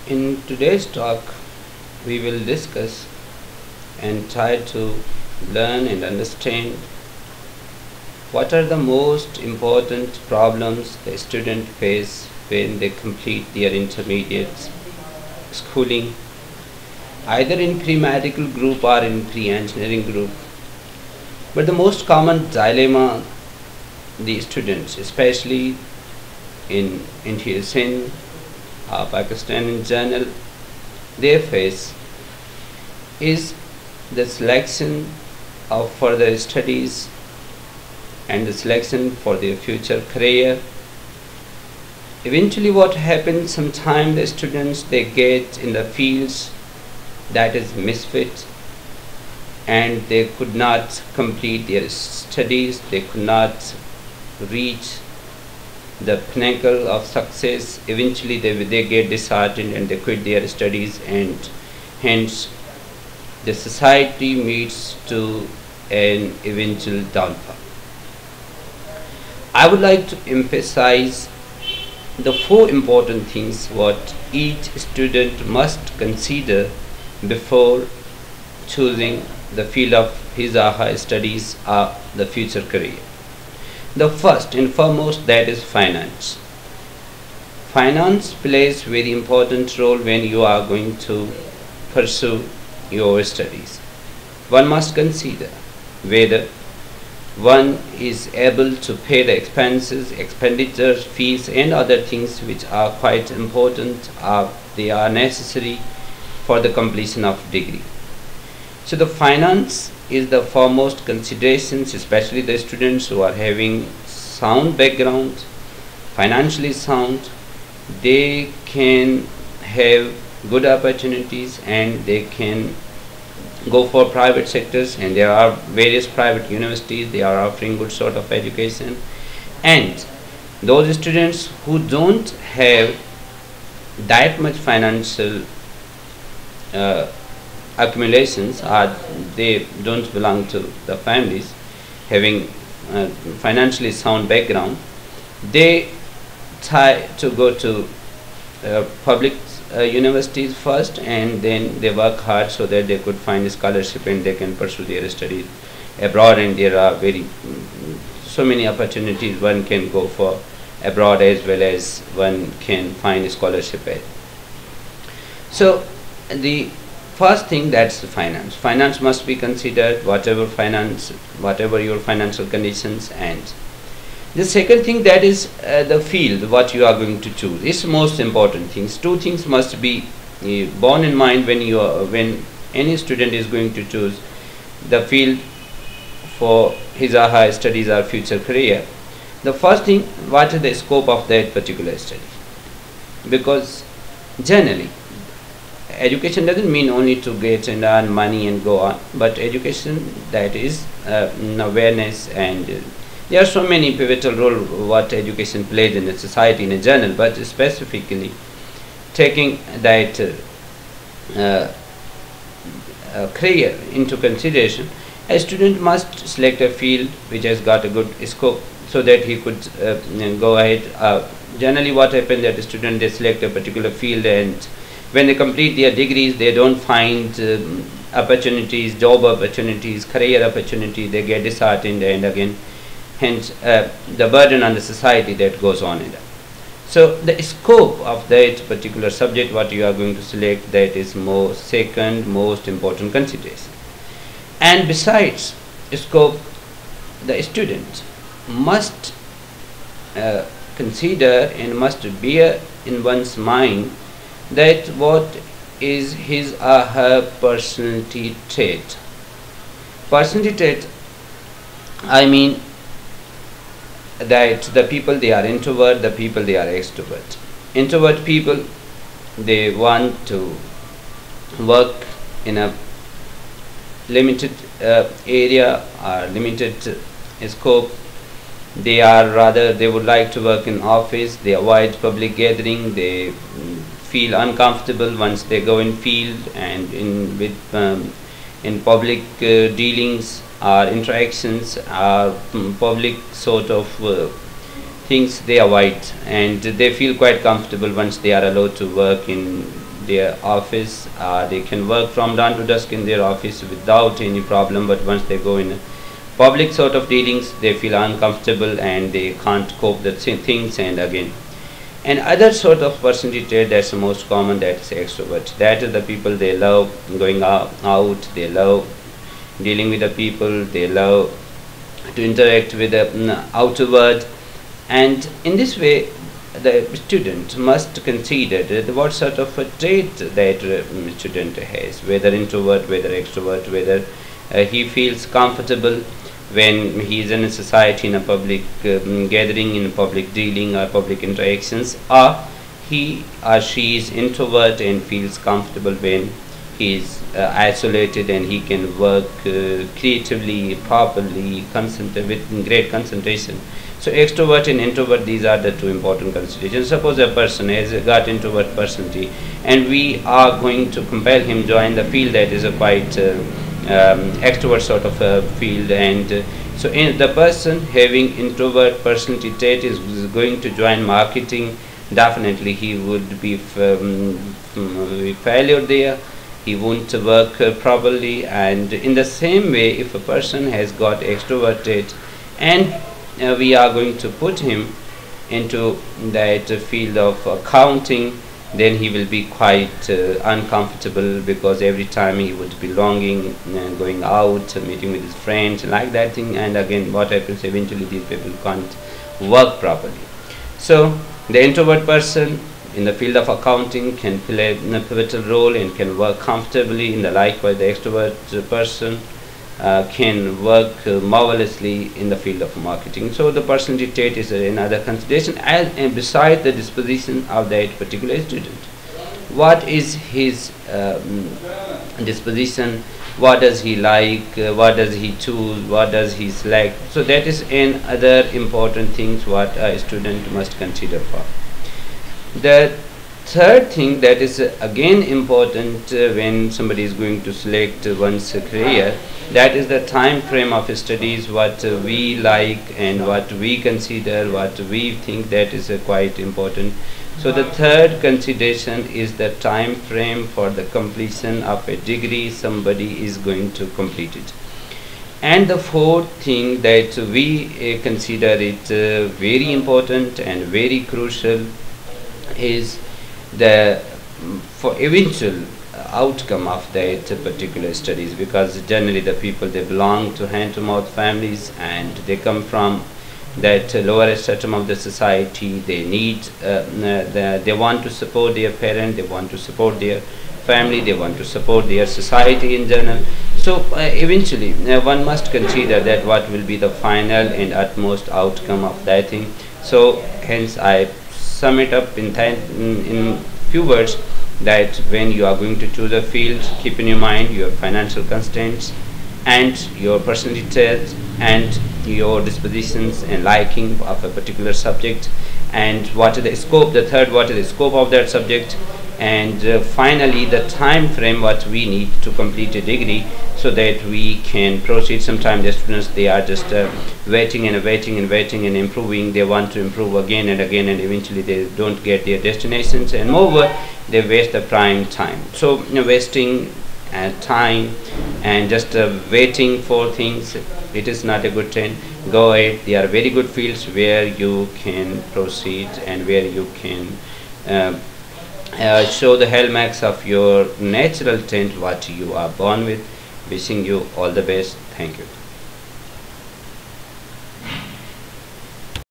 In today's talk, we will discuss and try to learn and understand what are the most important problems the student face when they complete their intermediate schooling, either in pre-medical group or in pre-engineering group. But the most common dilemma the students, especially in India, Sindh, Pakistan in general, they face is the selection of further studies and the selection for their future career. Eventually what happens, sometimes the students they get in the fields that is misfit and they could not complete their studies, they could not reach the pinnacle of success. Eventually they get disheartened and they quit their studies, and hence the society meets to an eventual downfall. I would like to emphasize the four important things what each student must consider before choosing the field of his or her studies or the future career. The first and foremost, that is finance. Finance plays very important role when you are going to pursue your studies. One must consider whether one is able to pay the expenses, expenditures, fees and other things which are quite important, or they are necessary for the completion of degree. So the finance is the foremost considerations, especially the students who are having sound background, financially sound. They can have good opportunities and they can go for private sectors, and there are various private universities, they are offering good sort of education. And those students who don't have that much financial accumulations, or they don't belong to the families having financially sound background, they try to go to public universities first, and then they work hard so that they could find a scholarship and they can pursue their studies abroad. And there are so many opportunities one can go for abroad, as well as one can find a scholarship at. So the first thing, that's the finance. Finance must be considered, whatever your financial conditions. And the second thing, that is the field what you are going to choose. It's most important things. Two things must be borne in mind when any student is going to choose the field for his or her studies or future career. The first thing, what is the scope of that particular study? Because generally education doesn't mean only to get and earn money and go on, but education, that is awareness, and there are so many pivotal role what education plays in a society in a general, but specifically taking that career into consideration, a student must select a field which has got a good scope so that he could go ahead. Generally what happens, that the student, they select a particular field, and when they complete their degrees they don't find opportunities, job opportunities, career opportunities, they get disheartened, and again hence the burden on the society that goes on in that. So the scope of that particular subject what you are going to select, that is second most important consideration. And besides scope, the student must consider and must bear in one's mind that what is his or her personality trait. Personality trait, I mean that the people they are introvert, the people they are extrovert. Introvert people, they want to work in a limited area or limited scope. They would like to work in office, they avoid public gathering, they feel uncomfortable once they go in field and in public dealings or interactions or public sort of things they avoid, and they feel quite comfortable once they are allowed to work in their office. They can work from dawn to dusk in their office without any problem, but once they go in public sort of dealings, they feel uncomfortable and they can't cope with things. And again, and other sort of personality trait that's the most common, that is extrovert. That is the people, they love going out, they love dealing with the people, they love to interact with the outer world. And in this way, the student must consider that what sort of a trait that student has, whether introvert, whether extrovert, whether he feels comfortable when he is in a society, in a public gathering, in public dealing or public interactions, or he or she is introvert and feels comfortable when he is isolated and he can work creatively, properly, with great concentration. So extrovert and introvert, these are the two important considerations. Suppose a person has got introvert personality and we are going to compel him join the field that is a quite extrovert sort of a field, and so in the person having introvert personality trait is going to join marketing, definitely he would be failure there. He won't work properly. And in the same way, if a person has got extrovert trait and we are going to put him into that field of accounting, then he will be quite uncomfortable, because every time he would be longing going out, meeting with his friends, like that thing. And again, what happens, eventually these people can't work properly. So the introvert person in the field of accounting can play a pivotal role and can work comfortably. In the likewise, the extrovert person can work marvelously in the field of marketing. So the personality trait is another consideration, and besides the disposition of that particular student. What is his disposition? What does he like? What does he choose? What does he select? So that is another important things what a student must consider for. The third thing that is again important when somebody is going to select one's career, that is the time frame of studies, what we like and what we consider, what we think, that is quite important. So the third consideration is the time frame for the completion of a degree somebody is going to complete it. And the fourth thing that we consider it very important and very crucial is the for eventual outcome of that particular studies, because generally the people, they belong to hand to mouth families and they come from that lower stratum of the society. They need they want to support their parent, they want to support their family, they want to support their society in general. So eventually one must consider that what will be the final and utmost outcome of that thing. So hence I sum it up in few words, that when you are going to choose a field, keep in your mind your financial constraints and your personality traits and your dispositions and liking of a particular subject, and what is the scope, the third, what is the scope of that subject, and finally the time frame what we need to complete a degree, so that we can proceed. Sometimes the students, they are just waiting and waiting and waiting and improving. They want to improve again and again, and eventually they don't get their destinations, and moreover they waste the prime time. So wasting time and just waiting for things, it is not a good trend. Go ahead, there are very good fields where you can proceed and where you can show the hallmarks of your natural talent, what you are born with. Wishing you all the best. Thank you.